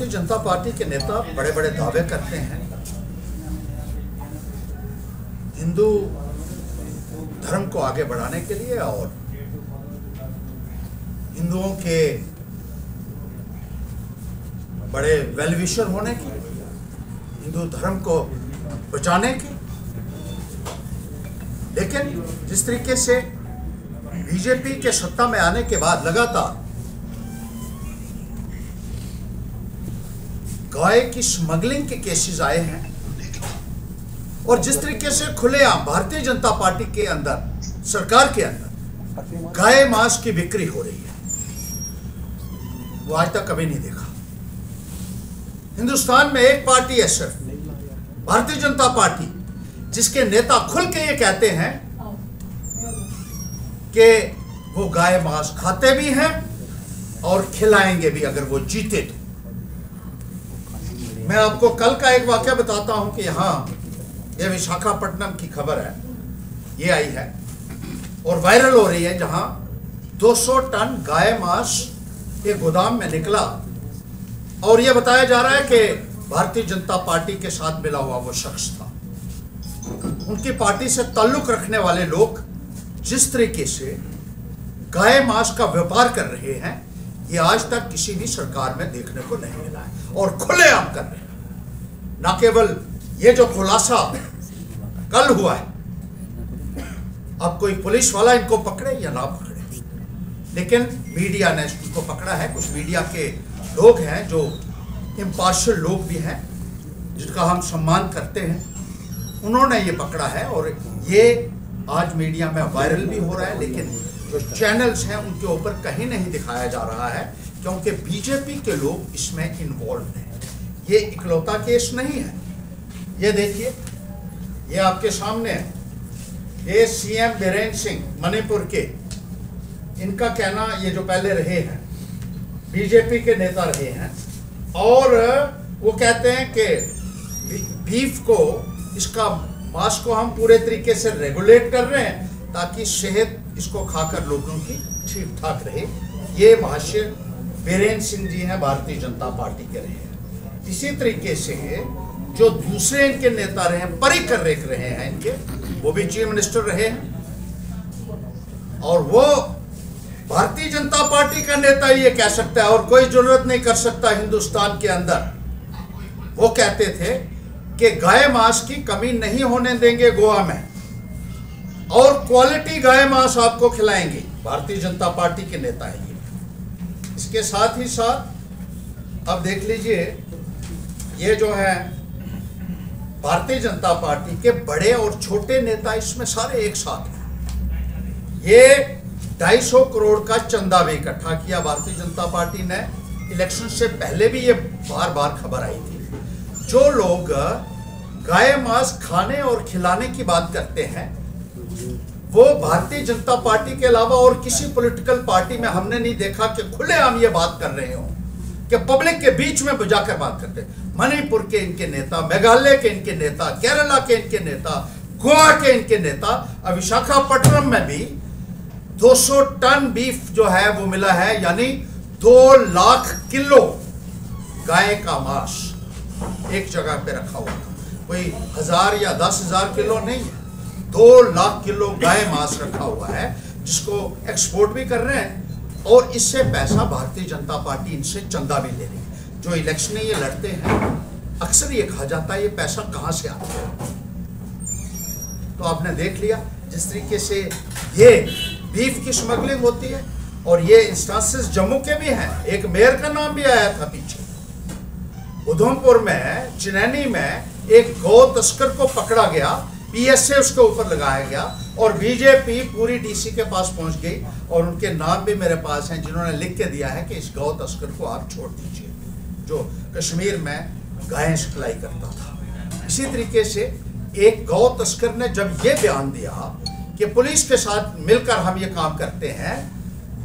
Bharatiya Janata party के नेता बड़े बड़े दावे करते हैं, हिंदू धर्म को आगे बढ़ाने के लिए और हिंदुओं के बड़े वेलविशर होने की, हिंदू धर्म को बचाने की। लेकिन जिस तरीके से बीजेपी के सत्ता में आने के बाद लगातार गाय की स्मगलिंग के केसेस आए हैं और जिस तरीके से खुलेआम भारतीय जनता पार्टी के अंदर, सरकार के अंदर गाय मांस की बिक्री हो रही है, वो आज तक कभी नहीं देखा। हिंदुस्तान में एक पार्टी है सिर्फ, भारतीय जनता पार्टी, जिसके नेता खुल के ये कहते हैं कि वो गाय मांस खाते भी हैं और खिलाएंगे भी अगर वो जीते तो। मैं आपको कल का एक वाकया बताता हूं कि यहां ये विशाखापट्टनम की खबर है, ये आई है और वायरल हो रही है, जहां 200 टन गाय मांस एक गोदाम में निकला और यह बताया जा रहा है कि भारतीय जनता पार्टी के साथ मिला हुआ वो शख्स था। उनकी पार्टी से ताल्लुक रखने वाले लोग जिस तरीके से गाय मांस का व्यापार कर रहे हैं, ये आज तक किसी भी सरकार में देखने को नहीं मिला है और खुलेआम कर रहे हैं। न केवल ये जो खुलासा कल हुआ है, अब कोई पुलिस वाला इनको पकड़े या ना पकड़े, लेकिन मीडिया ने इसको पकड़ा है। कुछ मीडिया के लोग हैं जो इम्पार्शियल लोग भी हैं, जिनका हम सम्मान करते हैं, उन्होंने ये पकड़ा है और ये आज मीडिया में वायरल भी हो रहा है। लेकिन जो चैनल्स हैं उनके ऊपर कहीं नहीं दिखाया जा रहा है, क्योंकि बीजेपी के लोग इसमें इन्वॉल्व हैं। ये इकलौता केस नहीं है। ये देखिए, ये आपके सामने है, ये सीएम बीरेन सिंह मणिपुर के, इनका कहना, ये जो पहले रहे हैं बीजेपी के नेता रहे हैं, और वो कहते हैं कि बीफ को, इसका मांस को हम पूरे तरीके से रेगुलेट कर रहे हैं ताकि सेहत इसको खाकर लोगों की ठीक ठाक रहे। ये भाष्य बीरेन सिंह जी हैं, भारतीय जनता पार्टी के रहे हैं। इसी तरीके से जो दूसरे इनके नेता रहे हैं, पर्रिकर रहे हैं इनके, वो भी चीफ मिनिस्टर रहे हैं और वो भारतीय जनता पार्टी का नेता ये कह सकता है और कोई जरूरत नहीं कर सकता हिंदुस्तान के अंदर। वो कहते थे कि गाय मांस की कमी नहीं होने देंगे गोवा में और क्वालिटी गाय मांस आपको खिलाएंगे। भारतीय जनता पार्टी के नेता है ये। इसके साथ ही साथ अब देख लीजिए, ये जो है भारतीय जनता पार्टी के बड़े और छोटे नेता इसमें सारे एक साथ हैं। ये 250 करोड़ का चंदा भी इकट्ठा किया भारतीय जनता पार्टी ने। इलेक्शन से पहले भी ये बार बार खबर आई थी। जो लोग गाय मांस खाने और खिलाने की बात करते हैं, वो भारतीय जनता पार्टी के अलावा और किसी पॉलिटिकल पार्टी में हमने नहीं देखा कि खुलेआम ये बात कर रहे हो, कि पब्लिक के बीच में बुझाकर बात करते हैं। मणिपुर के इनके नेता, मेघालय के इनके नेता, केरला के इनके नेता, गोवा के इनके नेता, अब विशाखापट्टनम में भी 200 टन बीफ जो है वो मिला है, यानी 2 लाख किलो गाय का मांस एक जगह पे रखा हुआ था। कोई 1000 या 10,000 किलो नहीं है, 2 लाख किलो गाय मांस रखा हुआ है, जिसको एक्सपोर्ट भी कर रहे हैं और इससे पैसा भारतीय जनता पार्टी इनसे चंदा भी ले रही है। जो इलेक्शन ये लड़ते हैं, अक्सर ये कहा जाता है ये पैसा कहां से आता है। तो आपने देख लिया जिस तरीके से ये बीफ की स्मगलिंग होती है और ये इंस्टांसेस जम्मू के भी हैं। एक मेयर का नाम भी आया था पीछे। उधमपुर में, चिनैनी में एक गौ तस्कर को पकड़ा गया, पीएसए उसके ऊपर लगाया गया और बीजेपी पूरी डीसी के पास पहुंच गई और उनके नाम भी मेरे पास हैं, जिन्होंने लिख के दिया है कि इस गौ तस्कर को आप छोड़ दीजिए, जो कश्मीर में गायें सप्लाई करता था। इसी तरीके से एक गौ तस्कर ने जब ये बयान दिया कि पुलिस के साथ मिलकर हम ये काम करते हैं,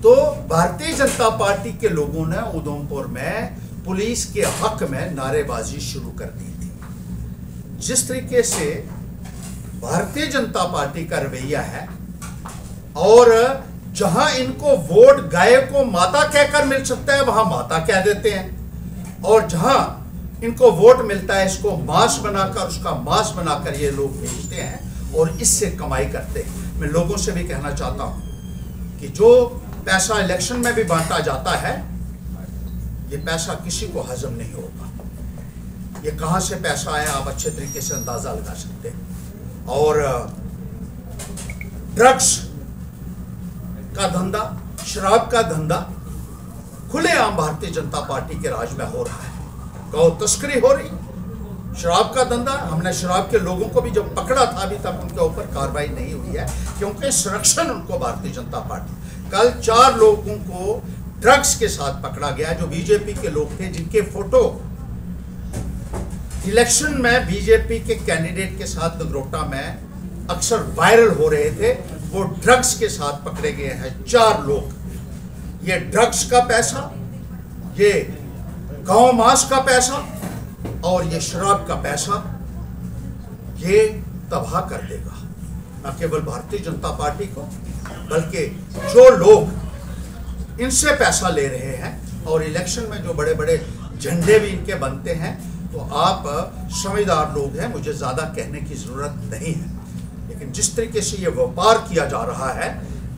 तो भारतीय जनता पार्टी के लोगों ने उधमपुर में पुलिस के हक में नारेबाजी शुरू कर दी थी। जिस तरीके से भारतीय जनता पार्टी का रवैया है और जहां इनको वोट गाय को माता कहकर मिल सकता है, वहां माता कह देते हैं। और जहां इनको वोट मिलता है इसको मांस बनाकर, उसका मांस बनाकर ये लोग बेचते हैं और इससे कमाई करते हैं। मैं लोगों से भी कहना चाहता हूं कि जो पैसा इलेक्शन में भी बांटा जाता है, ये पैसा किसी को हजम नहीं होता। ये कहां से पैसा आया आप अच्छे तरीके से अंदाजा लगा सकते हैं। और ड्रग्स का धंधा, शराब का धंधा खुलेआम भारतीय जनता पार्टी के राज में हो रहा है। गौ तस्करी हो रही, शराब का धंधा। हमने शराब के लोगों को भी जब पकड़ा था, अभी तक उनके ऊपर कार्रवाई नहीं हुई है क्योंकि संरक्षण उनको भारतीय जनता पार्टी। कल 4 लोगों को ड्रग्स के साथ पकड़ा गया जो बीजेपी के लोग थे, जिनके फोटो इलेक्शन में बीजेपी के कैंडिडेट के साथ नगरोटा में अक्सर वायरल हो रहे थे। वो ड्रग्स के साथ पकड़े गए हैं 4 लोग। ये ड्रग्स का पैसा, ये गांव मास का पैसा और ये शराब का पैसा, ये तबाह कर देगा न केवल भारतीय जनता पार्टी को, बल्कि जो लोग इनसे पैसा ले रहे हैं और इलेक्शन में जो बड़े बड़े झंडे भी इनके बनते हैं। तो आप समझदार लोग हैं, मुझे ज़्यादा कहने की ज़रूरत नहीं है, लेकिन जिस तरीके से ये व्यापार किया जा रहा है,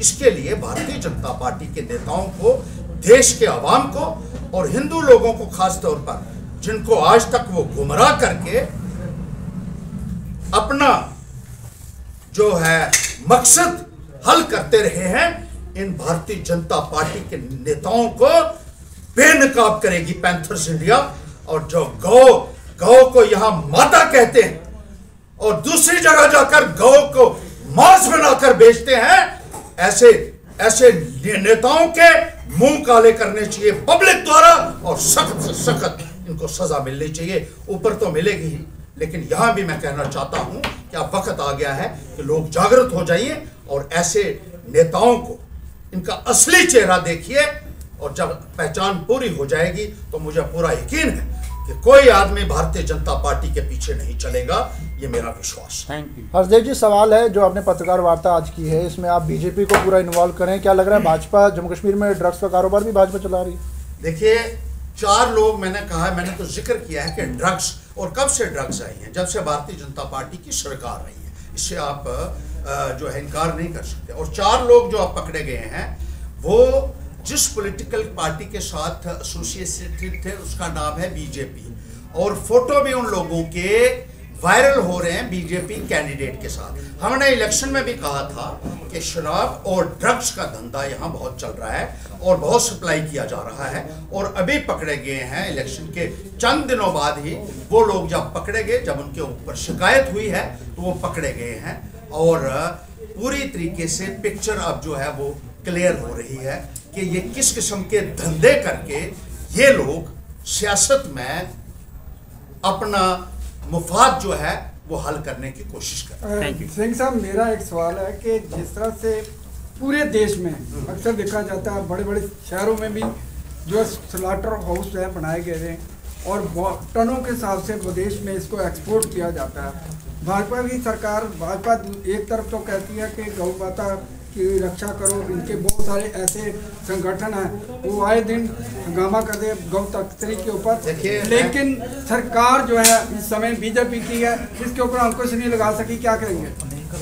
इसके लिए भारतीय जनता पार्टी के नेताओं को, देश के आवाम को और हिंदू लोगों को खास तौर पर, जिनको आज तक वो गुमराह करके अपना जो है मकसद हल करते रहे हैं, इन भारतीय जनता पार्टी के नेताओं को बेनकाब करेगी पैंथर्स इंडिया। और जो गौ को यहां माता कहते हैं और दूसरी जगह जाकर गौ को मांस बनाकर बेचते हैं, ऐसे नेताओं के मुंह काले करने चाहिए पब्लिक द्वारा और सख्त से सख्त इनको सजा मिलनी चाहिए। ऊपर तो मिलेगी ही, लेकिन यहां भी मैं कहना चाहता हूं कि अब वक्त आ गया है कि लोग जागृत हो जाइए और ऐसे नेताओं को इनका असली चेहरा देखिए। और जब पहचान पूरी हो जाएगी तो मुझे पूरा यकीन है कि कोई आदमी भारतीय जनता पार्टी के पीछे नहीं चलेगा, ये मेरा विश्वास है। Thank you. हर्षदेव जी, सवाल है जो आपने पत्रकार वार्ता आज की है, इसमें आप बीजेपी को पूरा इन्वॉल्व करें, क्या लग रहा है भाजपा जम्मू कश्मीर में ड्रग्स का कारोबार भी भाजपा चला रही है? देखिए, 4 लोग मैंने तो जिक्र किया है कि ड्रग्स, और कब से ड्रग्स आई हैं, जब से भारतीय जनता पार्टी की सरकार रही है, इससे आप जो है इनकार नहीं कर सकते। और 4 लोग जो आप पकड़े गए हैं वो जिस पॉलिटिकल पार्टी के साथ एसोसिएटेड थे उसका नाम है बीजेपी, और फोटो भी उन लोगों के वायरल हो रहे हैं बीजेपी कैंडिडेट के साथ। हमने इलेक्शन में भी कहा था कि शराब और ड्रग्स का धंधा यहाँ बहुत चल रहा है और बहुत सप्लाई किया जा रहा है, और अभी पकड़े गए हैं इलेक्शन के चंद दिनों बाद ही वो लोग जब पकड़े गए, जब उनके ऊपर शिकायत हुई है तो वो पकड़े गए हैं। और पूरी तरीके से पिक्चर अब जो है वो क्लियर हो रही है कि ये किस किस्म के धंधे करके ये लोग सियासत में अपना मुफाद जो है वो हल करने की कोशिश कर रहे हैं। सिंह साहब, मेरा एक सवाल है कि जिस तरह से पूरे देश में अक्सर देखा जाता है, बड़े बड़े शहरों में भी जो स्लॉटर हाउस है बनाए गए हैं और टनों के हिसाब से विदेश में इसको एक्सपोर्ट किया जाता है। भाजपा की सरकार, भाजपा एक तरफ तो कहती है कि गौ माता की रक्षा करो, इनके बहुत सारे ऐसे संगठन हैं वो आए दिन हंगामा कर दे गौ तस्करी के ऊपर, लेकिन सरकार जो है इस समय बीजेपी की है, इसके ऊपर अंकुश नहीं लगा सकी, क्या करेंगे?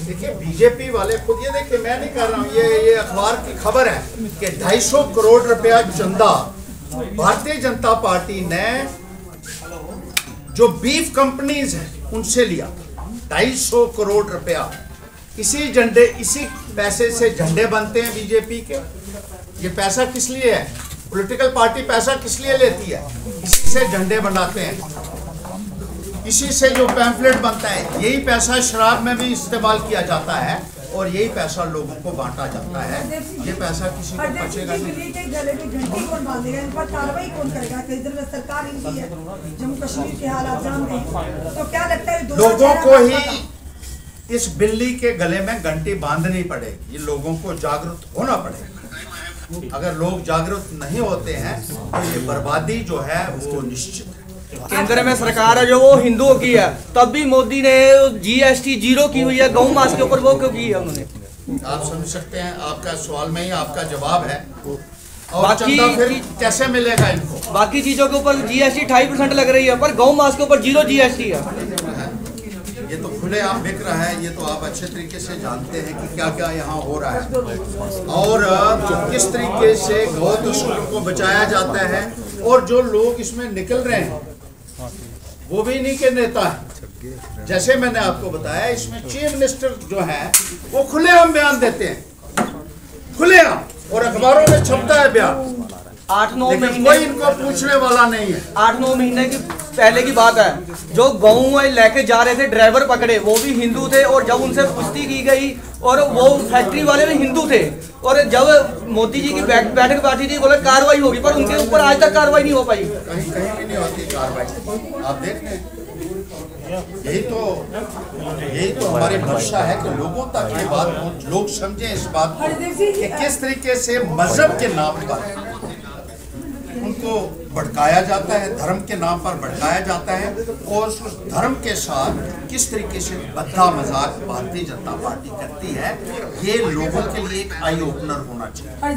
देखिए, बीजेपी वाले खुद, ये देखिए मैं नहीं कर रहा हूँ, ये अखबार की खबर है कि 250 करोड़ रुपया चंदा भारतीय जनता पार्टी ने जो बीफ कंपनीज हैं उनसे लिया, 250 करोड़ रुपया। इसी पैसे से झंडे बनते हैं बीजेपी के। ये पैसा किस लिए है? पॉलिटिकल पार्टी पैसा किस लिए लेती है? इसी से झंडे बनाते हैं, इसी से जो पैम्फलेट बनता है, यही पैसा शराब में भी इस्तेमाल किया जाता है और यही पैसा लोगों को बांटा जाता है। ये पैसा किसी को बचेगा नहीं। जम्मू कश्मीर के हालात जानते हैं, तो क्या लगता है लोगों को ही इस बिल्ली के गले में घंटी बांधनी पड़ेगी, ये लोगों को जागरूक होना पड़ेगा। अगर लोग जागरूक नहीं होते हैं तो ये बर्बादी जो है वो निश्चित है। केंद्र में सरकार है जो वो हिंदुओं की है, तब भी मोदी ने GST 0 की हुई है गौ मास के ऊपर, वो क्यों की है उन्होंने? आप समझ सकते हैं, आपका सवाल में ही आपका जवाब है और चंदा फिर कैसे मिलेगा इनको? बाकी चीजों के ऊपर GST 28% लग रही है, पर गौ मांस के ऊपर 0 GST है। ये तो खुलेआम बिक रहा है, ये तो आप अच्छे तरीके से जानते हैं कि क्या क्या यहाँ हो रहा है और किस तरीके से गौ तस्करों को बचाया जाता है। और जो लोग इसमें निकल रहे हैं वो भी इन्हीं के नेता हैं। जैसे मैंने आपको बताया, इसमें चीफ मिनिस्टर जो है वो खुलेआम बयान देते हैं, खुलेआम, और अखबारों में छपता है बयान, 8-9 लेकिन महीने कोई इनको पूछने वाला नहीं है। 8-9 महीने की पहले की बात है, जो गऊ लेके जा रहे थे, ड्राइवर पकड़े, वो भी हिंदू थे। और जब उनसे पुष्टि की गई, और वो फैक्ट्री वाले भी हिंदू थे, और जब मोदी जी की बैठक बैठी थी, बोले कार्रवाई होगी, पर उनके ऊपर आज तक कार्रवाई नहीं हो पाई। कहीं कहीं भी नहीं होती कार्रवाई, आप देख रहे हैं। यही तो हमारी मंशा है कि लोगों तक ये बात, लोग समझें इस बात को कि किस तरीके से मजहब के नाम पर उनको भड़काया जाता है, धर्म के नाम पर भड़काया जाता है, और उस धर्म के साथ किस तरीके से बद्दा मजाक भारतीय जनता पार्टी करती है। ये लोगों के लिए एक आई ओपनर होना चाहिए।